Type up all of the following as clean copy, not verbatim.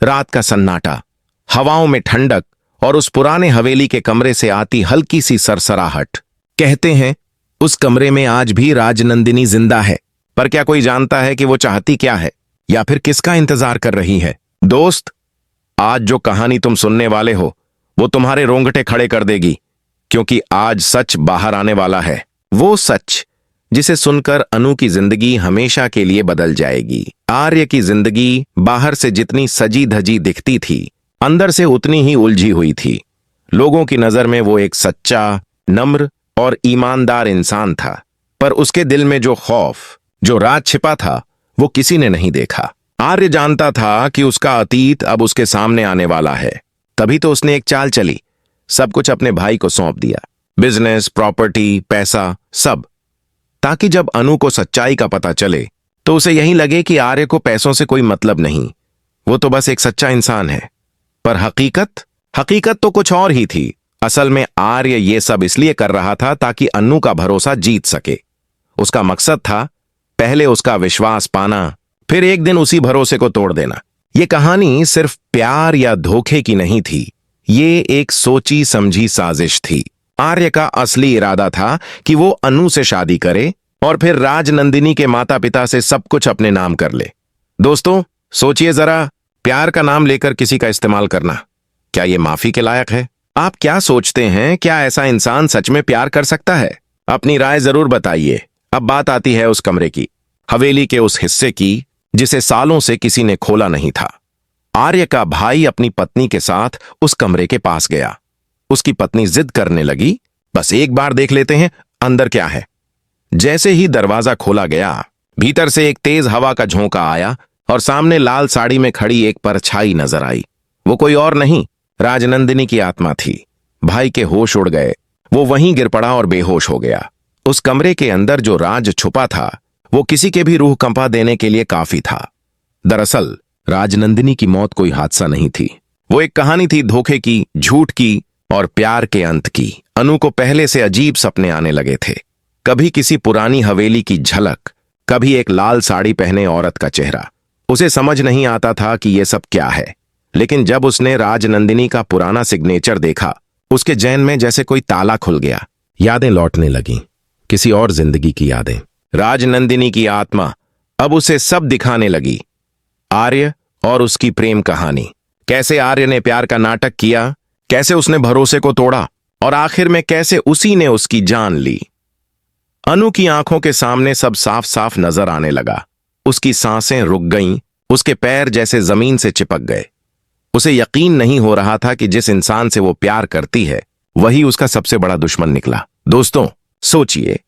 रात का सन्नाटा, हवाओं में ठंडक और उस पुराने हवेली के कमरे से आती हल्की सी सरसराहट। कहते हैं उस कमरे में आज भी राजनंदिनी जिंदा है, पर क्या कोई जानता है कि वो चाहती क्या है या फिर किसका इंतजार कर रही है? दोस्त, आज जो कहानी तुम सुनने वाले हो वो तुम्हारे रोंगटे खड़े कर देगी, क्योंकि आज सच बाहर आने वाला है। वो सच जिसे सुनकर अनु की जिंदगी हमेशा के लिए बदल जाएगी। आर्य की जिंदगी बाहर से जितनी सजी धजी दिखती थी, अंदर से उतनी ही उलझी हुई थी। लोगों की नजर में वो एक सच्चा, नम्र और ईमानदार इंसान था, पर उसके दिल में जो खौफ, जो राज छिपा था, वो किसी ने नहीं देखा। आर्य जानता था कि उसका अतीत अब उसके सामने आने वाला है, तभी तो उसने एक चाल चली, सब कुछ अपने भाई को सौंप दिया, बिजनेस, प्रॉपर्टी, पैसा, सब, ताकि जब अनु को सच्चाई का पता चले तो उसे यही लगे कि आर्य को पैसों से कोई मतलब नहीं, वो तो बस एक सच्चा इंसान है। पर हकीकत तो कुछ और ही थी। असल में आर्य ये सब इसलिए कर रहा था ताकि अनु का भरोसा जीत सके। उसका मकसद था पहले उसका विश्वास पाना, फिर एक दिन उसी भरोसे को तोड़ देना। ये कहानी सिर्फ प्यार या धोखे की नहीं थी, ये एक सोची समझी साजिश थी। आर्य का असली इरादा था कि वो अनु से शादी करे और फिर राजनंदिनी के माता पिता से सब कुछ अपने नाम कर ले। दोस्तों, सोचिए जरा, प्यार का नाम लेकर किसी का इस्तेमाल करना, क्या ये माफी के लायक है? आप क्या सोचते हैं, क्या ऐसा इंसान सच में प्यार कर सकता है? अपनी राय जरूर बताइए। अब बात आती है उस कमरे की, हवेली के उस हिस्से की जिसे सालों से किसी ने खोला नहीं था। आर्य का भाई अपनी पत्नी के साथ उस कमरे के पास गया। उसकी पत्नी जिद करने लगी, बस एक बार देख लेते हैं अंदर क्या है। जैसे ही दरवाजा खोला गया, भीतर से एक तेज हवा का झोंका आया और सामने लाल साड़ी में खड़ी एक परछाई नजर आई। वो कोई और नहीं, राजनंदिनी की आत्मा थी। भाई के होश उड़ गए, वो वहीं गिर पड़ा और बेहोश हो गया। उस कमरे के अंदर जो राज छुपा था वो किसी के भी रूह कंपा देने के लिए काफी था। दरअसल राजनंदिनी की मौत कोई हादसा नहीं थी, वो एक कहानी थी धोखे की, झूठ की और प्यार के अंत की। अनु को पहले से अजीब सपने आने लगे थे, कभी किसी पुरानी हवेली की झलक, कभी एक लाल साड़ी पहने औरत का चेहरा। उसे समझ नहीं आता था कि ये सब क्या है, लेकिन जब उसने राजनंदिनी का पुराना सिग्नेचर देखा, उसके जहन में जैसे कोई ताला खुल गया। यादें लौटने लगीं, किसी और जिंदगी की यादें। राजनंदिनी की आत्मा अब उसे सब दिखाने लगी। आर्य और उसकी प्रेम कहानी, कैसे आर्य ने प्यार का नाटक किया, कैसे उसने भरोसे को तोड़ा और आखिर में कैसे उसी ने उसकी जान ली। अनु की आंखों के सामने सब साफ साफ नजर आने लगा। उसकी सांसें रुक गईं, उसके पैर जैसे जमीन से चिपक गए। उसे यकीन नहीं हो रहा था कि जिस इंसान से वो प्यार करती है वही उसका सबसे बड़ा दुश्मन निकला। दोस्तों, सोचिए,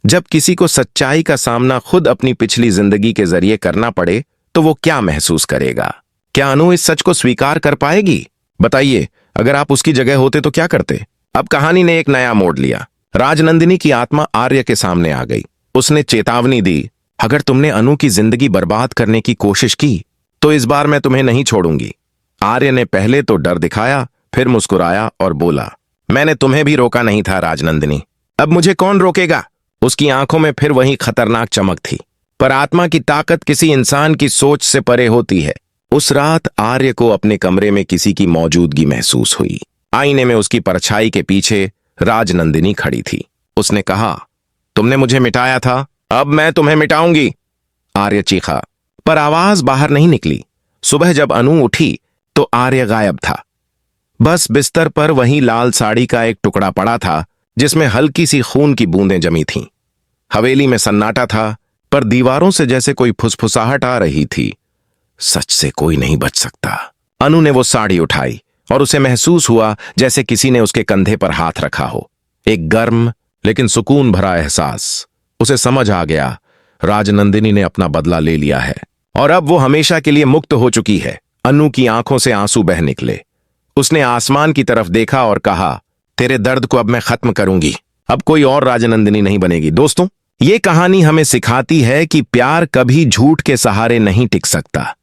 जब किसी को सच्चाई का सामना खुद अपनी पिछली जिंदगी के जरिए करना पड़े तो वो क्या महसूस करेगा? क्या अनु इस सच को स्वीकार कर पाएगी? बताइए, अगर आप उसकी जगह होते तो क्या करते? अब कहानी ने एक नया मोड़ लिया। राजनंदिनी की आत्मा आर्य के सामने आ गई। उसने चेतावनी दी, अगर तुमने अनु की जिंदगी बर्बाद करने की कोशिश की तो इस बार मैं तुम्हें नहीं छोड़ूंगी। आर्य ने पहले तो डर दिखाया, फिर मुस्कुराया और बोला, मैंने तुम्हें भी रोका नहीं था राजनंदिनी, अब मुझे कौन रोकेगा? उसकी आंखों में फिर वही खतरनाक चमक थी। पर आत्मा की ताकत किसी इंसान की सोच से परे होती है। उस रात आर्य को अपने कमरे में किसी की मौजूदगी महसूस हुई। आईने में उसकी परछाई के पीछे राजनंदिनी खड़ी थी। उसने कहा, तुमने मुझे मिटाया था, अब मैं तुम्हें मिटाऊंगी। आर्य चीखा, पर आवाज बाहर नहीं निकली। सुबह जब अनु उठी तो आर्य गायब था। बस बिस्तर पर वही लाल साड़ी का एक टुकड़ा पड़ा था जिसमें हल्की सी खून की बूंदें जमी थीं। हवेली में सन्नाटा था, पर दीवारों से जैसे कोई फुसफुसाहट आ रही थी। सच से कोई नहीं बच सकता। अनु ने वो साड़ी उठाई और उसे महसूस हुआ जैसे किसी ने उसके कंधे पर हाथ रखा हो। एक गर्म लेकिन सुकून भरा एहसास। उसे समझ आ गया, राजनंदिनी ने अपना बदला ले लिया है और अब वो हमेशा के लिए मुक्त हो चुकी है। अनु की आंखों से आंसू बह निकले। उसने आसमान की तरफ देखा और कहा, तेरे दर्द को अब मैं खत्म करूंगी, अब कोई और राजनंदिनी नहीं बनेगी। दोस्तों, ये कहानी हमें सिखाती है कि प्यार कभी झूठ के सहारे नहीं टिक सकता।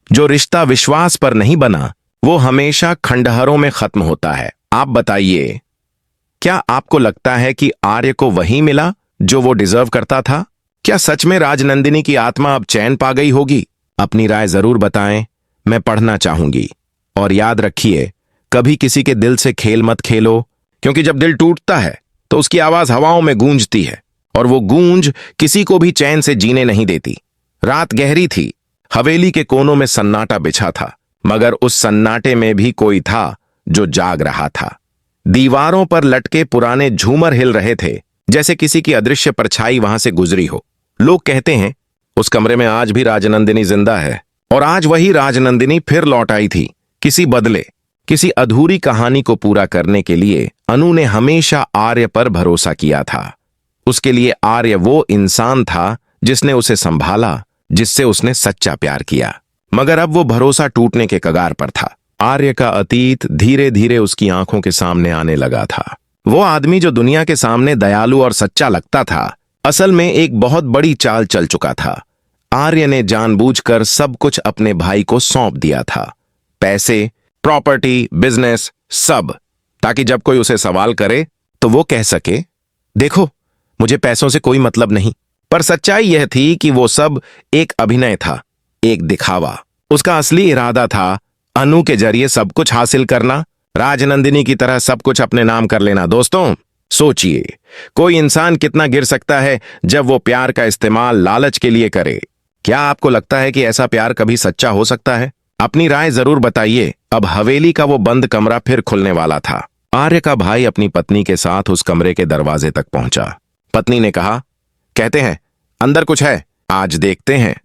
जो रिश्ता विश्वास पर नहीं बना वो हमेशा खंडहरों में खत्म होता है। आप बताइए, क्या आपको लगता है कि आर्य को वही मिला जो वो डिजर्व करता था? क्या सच में राजनंदिनी की आत्मा अब चैन पा गई होगी? अपनी राय जरूर बताएं। मैं पढ़ना चाहूंगी। और याद रखिए, कभी किसी के दिल से खेल मत खेलो, क्योंकि जब दिल टूटता है तो उसकी आवाज हवाओं में गूंजती है, और वो गूंज किसी को भी चैन से जीने नहीं देती। रात गहरी थी, हवेली के कोनों में सन्नाटा बिछा था, मगर उस सन्नाटे में भी कोई था जो जाग रहा था। दीवारों पर लटके पुराने झूमर हिल रहे थे, जैसे किसी की अदृश्य परछाई वहां से गुजरी हो। लोग कहते हैं उस कमरे में आज भी राजनंदिनी जिंदा है, और आज वही राजनंदिनी फिर लौट आई थी, किसी बदले, किसी अधूरी कहानी को पूरा करने के लिए। अनु ने हमेशा आर्य पर भरोसा किया था। उसके लिए आर्य वो इंसान था जिसने उसे संभाला, जिससे उसने सच्चा प्यार किया। मगर अब वो भरोसा टूटने के कगार पर था। आर्य का अतीत धीरे धीरे उसकी आंखों के सामने आने लगा था। वो आदमी जो दुनिया के सामने दयालु और सच्चा लगता था, असल में एक बहुत बड़ी चाल चल चुका था। आर्य ने जानबूझकर सब कुछ अपने भाई को सौंप दिया था, पैसे, प्रॉपर्टी, बिजनेस, सब, ताकि जब कोई उसे सवाल करे तो वो कह सके, देखो, मुझे पैसों से कोई मतलब नहीं। पर सच्चाई यह थी कि वो सब एक अभिनय था, एक दिखावा। उसका असली इरादा था अनु के जरिए सब कुछ हासिल करना, राजनंदिनी की तरह सब कुछ अपने नाम कर लेना। दोस्तों, सोचिए, कोई इंसान कितना गिर सकता है जब वो प्यार का इस्तेमाल लालच के लिए करे। क्या आपको लगता है कि ऐसा प्यार कभी सच्चा हो सकता है? अपनी राय जरूर बताइए। अब हवेली का वो बंद कमरा फिर खुलने वाला था। आर्य का भाई अपनी पत्नी के साथ उस कमरे के दरवाजे तक पहुंचा। पत्नी ने कहा, कहते हैं अंदर कुछ है, आज देखते हैं।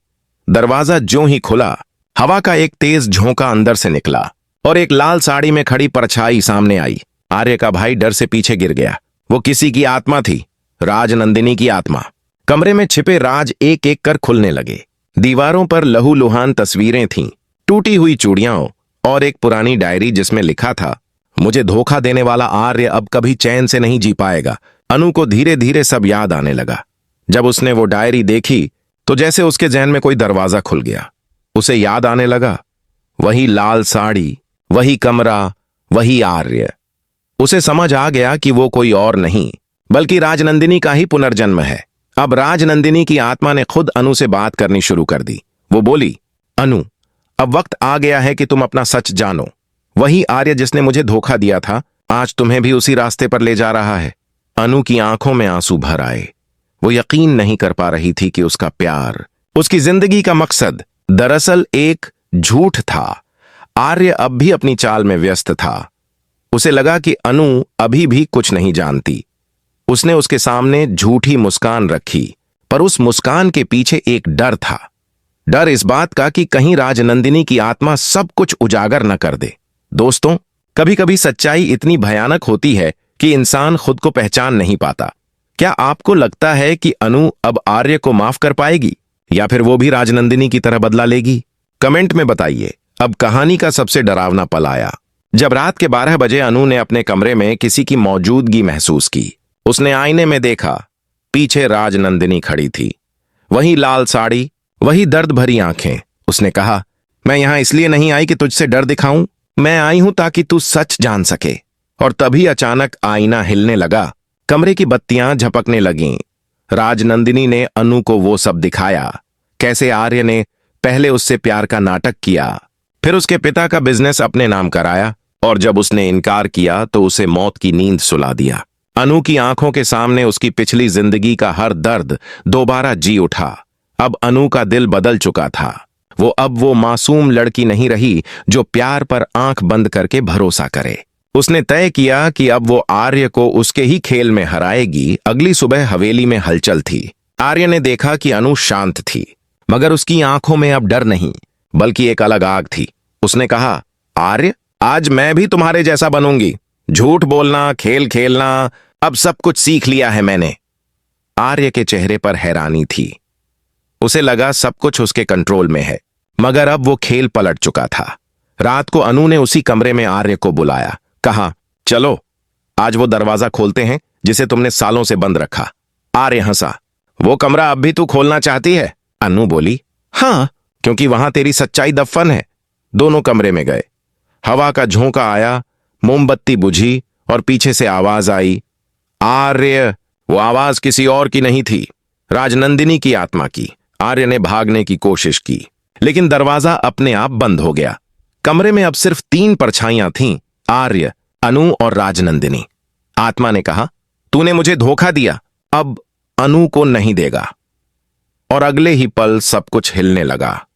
दरवाजा ज्यों ही खुला, हवा का एक तेज झोंका अंदर से निकला और एक लाल साड़ी में खड़ी परछाई सामने आई। आर्य का भाई डर से पीछे गिर गया। वो किसी की आत्मा थी, राजनंदिनी की आत्मा। कमरे में छिपे राज एक एक कर खुलने लगे। दीवारों पर लहूलुहान तस्वीरें थीं, टूटी हुई चूड़ियां और एक पुरानी डायरी जिसमें लिखा था, मुझे धोखा देने वाला आर्य अब कभी चैन से नहीं जी पाएगा। अनु को धीरे धीरे सब याद आने लगा। जब उसने वो डायरी देखी तो जैसे उसके जहन में कोई दरवाजा खुल गया। उसे याद आने लगा, वही लाल साड़ी, वही कमरा, वही आर्य। उसे समझ आ गया कि वो कोई और नहीं बल्कि राजनंदिनी का ही पुनर्जन्म है। अब राजनंदिनी की आत्मा ने खुद अनु से बात करनी शुरू कर दी। वो बोली, अनु, अब वक्त आ गया है कि तुम अपना सच जानो। वही आर्य जिसने मुझे धोखा दिया था, आज तुम्हें भी उसी रास्ते पर ले जा रहा है। अनु की आंखों में आंसू भर आए। वो यकीन नहीं कर पा रही थी कि उसका प्यार, उसकी जिंदगी का मकसद दरअसल एक झूठ था। आर्य अब भी अपनी चाल में व्यस्त था। उसे लगा कि अनु अभी भी कुछ नहीं जानती। उसने उसके सामने झूठी मुस्कान रखी, पर उस मुस्कान के पीछे एक डर था। डर इस बात का कि कहीं राजनंदिनी की आत्मा सब कुछ उजागर न कर दे। दोस्तों, कभी कभी सच्चाई इतनी भयानक होती है कि इंसान खुद को पहचान नहीं पाता। क्या आपको लगता है कि अनु अब आर्य को माफ कर पाएगी, या फिर वो भी राजनंदिनी की तरह बदला लेगी? कमेंट में बताइए। अब कहानी का सबसे डरावना पल आया, जब रात के 12 बजे अनु ने अपने कमरे में किसी की मौजूदगी महसूस की। उसने आईने में देखा, पीछे राजनंदिनी खड़ी थी, वही लाल साड़ी, वही दर्द भरी आंखें। उसने कहा, मैं यहां इसलिए नहीं आई कि तुझसे डर दिखाऊं, मैं आई हूं ताकि तू सच जान सके। और तभी अचानक आईना हिलने लगा, कमरे की बत्तियां झपकने लगीं। राजनंदिनी ने अनु को वो सब दिखाया, कैसे आर्य ने पहले उससे प्यार का नाटक किया, फिर उसके पिता का बिजनेस अपने नाम कराया, और जब उसने इनकार किया तो उसे मौत की नींद सुला दिया। अनु की आंखों के सामने उसकी पिछली जिंदगी का हर दर्द दोबारा जी उठा। अब अनु का दिल बदल चुका था। वो अब वो मासूम लड़की नहीं रही जो प्यार पर आंख बंद करके भरोसा करे। उसने तय किया कि अब वो आर्य को उसके ही खेल में हराएगी। अगली सुबह हवेली में हलचल थी। आर्य ने देखा कि अनु शांत थी, मगर उसकी आंखों में अब डर नहीं बल्कि एक अलग आग थी। उसने कहा, आर्य, आज मैं भी तुम्हारे जैसा बनूंगी। झूठ बोलना, खेल खेलना, अब सब कुछ सीख लिया है मैंने। आर्य के चेहरे पर हैरानी थी। उसे लगा सब कुछ उसके कंट्रोल में है, मगर अब वो खेल पलट चुका था। रात को अनु ने उसी कमरे में आर्य को बुलाया, कहा, चलो आज वो दरवाजा खोलते हैं जिसे तुमने सालों से बंद रखा। आर्य हंसा, वो कमरा अब भी तू खोलना चाहती है? अनु बोली, हाँ, क्योंकि वहां तेरी सच्चाई दफन है। दोनों कमरे में गए। हवा का झोंका आया, मोमबत्ती बुझी और पीछे से आवाज आई, आर्य। वो आवाज किसी और की नहीं थी, राजनंदिनी की आत्मा की। आर्य ने भागने की कोशिश की, लेकिन दरवाजा अपने आप बंद हो गया। कमरे में अब सिर्फ 3 परछाइयां थीं, आर्य, अनु और राजनंदिनी। आत्मा ने कहा, तूने मुझे धोखा दिया, अब अनु को नहीं देगा। और अगले ही पल सब कुछ हिलने लगा।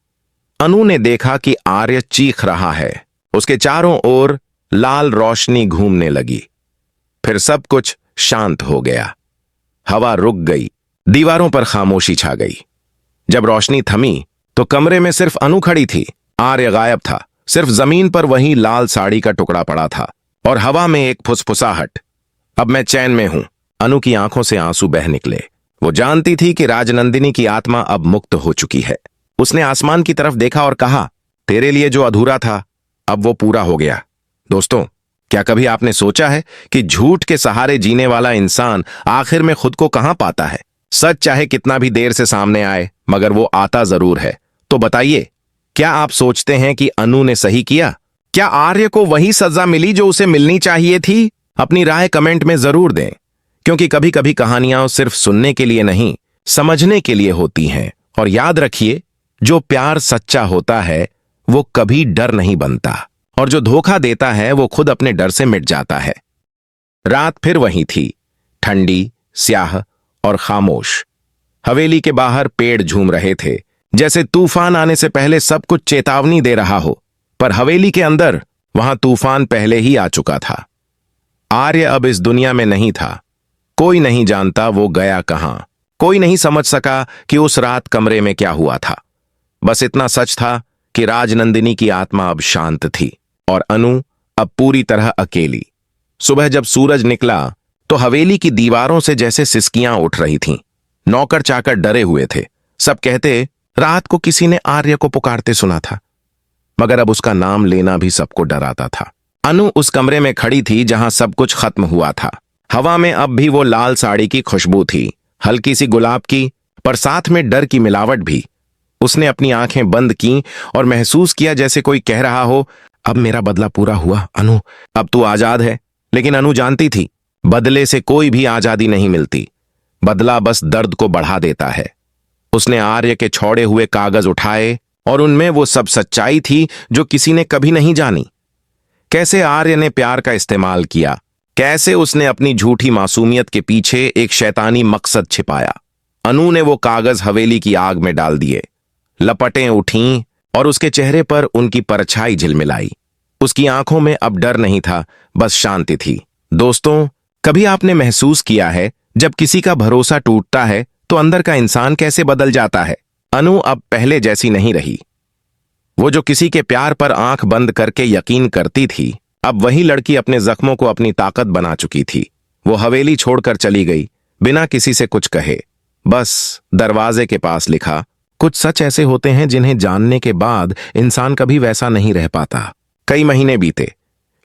अनु ने देखा कि आर्य चीख रहा है। उसके चारों ओर लाल रोशनी घूमने लगी। फिर सब कुछ शांत हो गया। हवा रुक गई, दीवारों पर खामोशी छा गई। जब रोशनी थमी तो कमरे में सिर्फ अनु खड़ी थी। आर्य गायब था। सिर्फ जमीन पर वही लाल साड़ी का टुकड़ा पड़ा था और हवा में एक फुसफुसाहट। अब मैं चैन में हूं। अनु की आंखों से आंसू बह निकले। वो जानती थी कि राजनंदिनी की आत्मा अब मुक्त हो चुकी है। उसने आसमान की तरफ देखा और कहा, तेरे लिए जो अधूरा था अब वो पूरा हो गया। दोस्तों, क्या कभी आपने सोचा है कि झूठ के सहारे जीने वाला इंसान आखिर में खुद को कहां पाता है? सच चाहे कितना भी देर से सामने आए, मगर वो आता जरूर है। तो बताइए, क्या आप सोचते हैं कि अनु ने सही किया? क्या आर्य को वही सजा मिली जो उसे मिलनी चाहिए थी? अपनी राय कमेंट में जरूर दें, क्योंकि कभी कभी कहानियां सिर्फ सुनने के लिए नहीं, समझने के लिए होती हैं। और याद रखिए, जो प्यार सच्चा होता है वो कभी डर नहीं बनता, और जो धोखा देता है वो खुद अपने डर से मिट जाता है। रात फिर वही थी, ठंडी, स्याह और खामोश। हवेली के बाहर पेड़ झूम रहे थे, जैसे तूफान आने से पहले सब कुछ चेतावनी दे रहा हो। पर हवेली के अंदर वहां तूफान पहले ही आ चुका था। आर्य अब इस दुनिया में नहीं था। कोई नहीं जानता वो गया कहां। कोई नहीं समझ सका कि उस रात कमरे में क्या हुआ था। बस इतना सच था कि राजनंदिनी की आत्मा अब शांत थी और अनु अब पूरी तरह अकेली। सुबह जब सूरज निकला तो हवेली की दीवारों से जैसे सिसकियां उठ रही थीं। नौकर चाकर डरे हुए थे। सब कहते, रात को किसी ने आर्य को पुकारते सुना था। मगर अब उसका नाम लेना भी सबको डराता था। अनु उस कमरे में खड़ी थी जहां सब कुछ खत्म हुआ था। हवा में अब भी वो लाल साड़ी की खुशबू थी, हल्की सी गुलाब की, पर साथ में डर की मिलावट भी। उसने अपनी आंखें बंद की और महसूस किया जैसे कोई कह रहा हो, अब मेरा बदला पूरा हुआ अनु, अब तू आजाद है। लेकिन अनु जानती थी, बदले से कोई भी आजादी नहीं मिलती। बदला बस दर्द को बढ़ा देता है। उसने आर्य के छोड़े हुए कागज उठाए और उनमें वो सब सच्चाई थी जो किसी ने कभी नहीं जानी। कैसे आर्य ने प्यार का इस्तेमाल किया, कैसे उसने अपनी झूठी मासूमियत के पीछे एक शैतानी मकसद छिपाया। अनु ने वो कागज हवेली की आग में डाल दिए। लपटें उठीं और उसके चेहरे पर उनकी परछाई झिलमिलाई। उसकी आंखों में अब डर नहीं था, बस शांति थी। दोस्तों, कभी आपने महसूस किया है जब किसी का भरोसा टूटता है तो अंदर का इंसान कैसे बदल जाता है? अनु अब पहले जैसी नहीं रही। वो जो किसी के प्यार पर आंख बंद करके यकीन करती थी, अब वही लड़की अपने जख्मों को अपनी ताकत बना चुकी थी। वो हवेली छोड़कर चली गई बिना किसी से कुछ कहे। बस दरवाजे के पास लिखा, कुछ सच ऐसे होते हैं जिन्हें जानने के बाद इंसान कभी वैसा नहीं रह पाता। कई महीने बीते।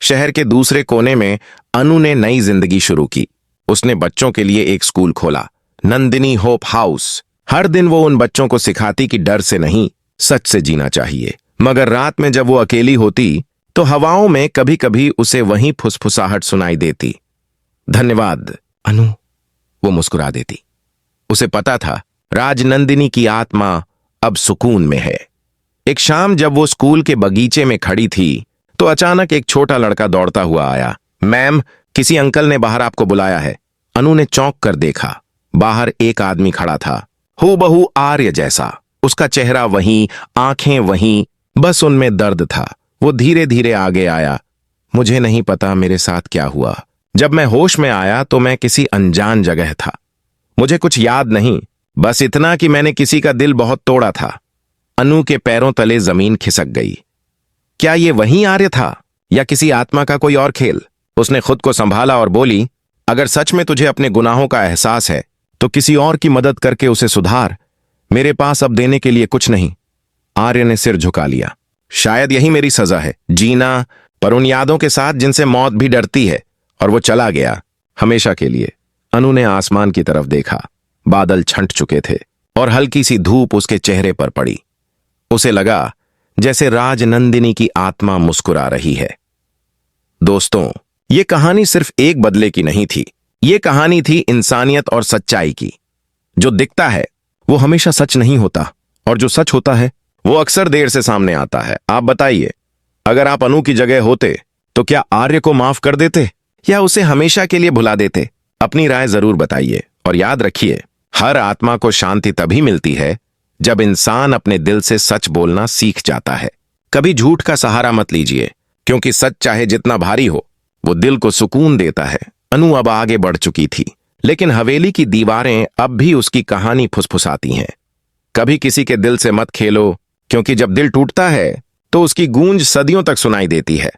शहर के दूसरे कोने में अनु ने नई जिंदगी शुरू की। उसने बच्चों के लिए एक स्कूल खोला, नंदिनी होप हाउस। हर दिन वो उन बच्चों को सिखाती कि डर से नहीं, सच से जीना चाहिए। मगर रात में जब वो अकेली होती तो हवाओं में कभी कभी उसे वही फुसफुसाहट सुनाई देती। धन्यवाद अनु, वो मुस्कुरा देती। उसे पता था राजनंदिनी की आत्मा अब सुकून में है। एक शाम जब वो स्कूल के बगीचे में खड़ी थी तो अचानक एक छोटा लड़का दौड़ता हुआ आया। मैम, किसी अंकल ने बाहर आपको बुलाया है। अनु ने चौंक कर देखा। बाहर एक आदमी खड़ा था, हूबहू आर्य जैसा। उसका चेहरा वहीं, आंखें वहीं, बस उनमें दर्द था। वो धीरे धीरे आगे आया। मुझे नहीं पता मेरे साथ क्या हुआ। जब मैं होश में आया तो मैं किसी अनजान जगह था। मुझे कुछ याद नहीं, बस इतना कि मैंने किसी का दिल बहुत तोड़ा था। अनु के पैरों तले जमीन खिसक गई। क्या ये वही आर्य था या किसी आत्मा का कोई और खेल? उसने खुद को संभाला और बोली, अगर सच में तुझे अपने गुनाहों का एहसास है तो किसी और की मदद करके उसे सुधार। मेरे पास अब देने के लिए कुछ नहीं। आर्य ने सिर झुका लिया। शायद यही मेरी सजा है, जीना पर उन यादों के साथ जिनसे मौत भी डरती है। और वो चला गया, हमेशा के लिए। अनु ने आसमान की तरफ देखा। बादल छंट चुके थे और हल्की सी धूप उसके चेहरे पर पड़ी। उसे लगा जैसे राजनंदिनी की आत्मा मुस्कुरा रही है। दोस्तों, ये कहानी सिर्फ एक बदले की नहीं थी। ये कहानी थी इंसानियत और सच्चाई की। जो दिखता है वो हमेशा सच नहीं होता, और जो सच होता है वो अक्सर देर से सामने आता है। आप बताइए, अगर आप अनु की जगह होते तो क्या आर्य को माफ कर देते या उसे हमेशा के लिए भुला देते? अपनी राय जरूर बताइए और याद रखिए, हर आत्मा को शांति तभी मिलती है जब इंसान अपने दिल से सच बोलना सीख जाता है। कभी झूठ का सहारा मत लीजिए, क्योंकि सच चाहे जितना भारी हो, वो दिल को सुकून देता है। अनु अब आगे बढ़ चुकी थी, लेकिन हवेली की दीवारें अब भी उसकी कहानी फुसफुसाती हैं। कभी किसी के दिल से मत खेलो, क्योंकि जब दिल टूटता है तो उसकी गूंज सदियों तक सुनाई देती है।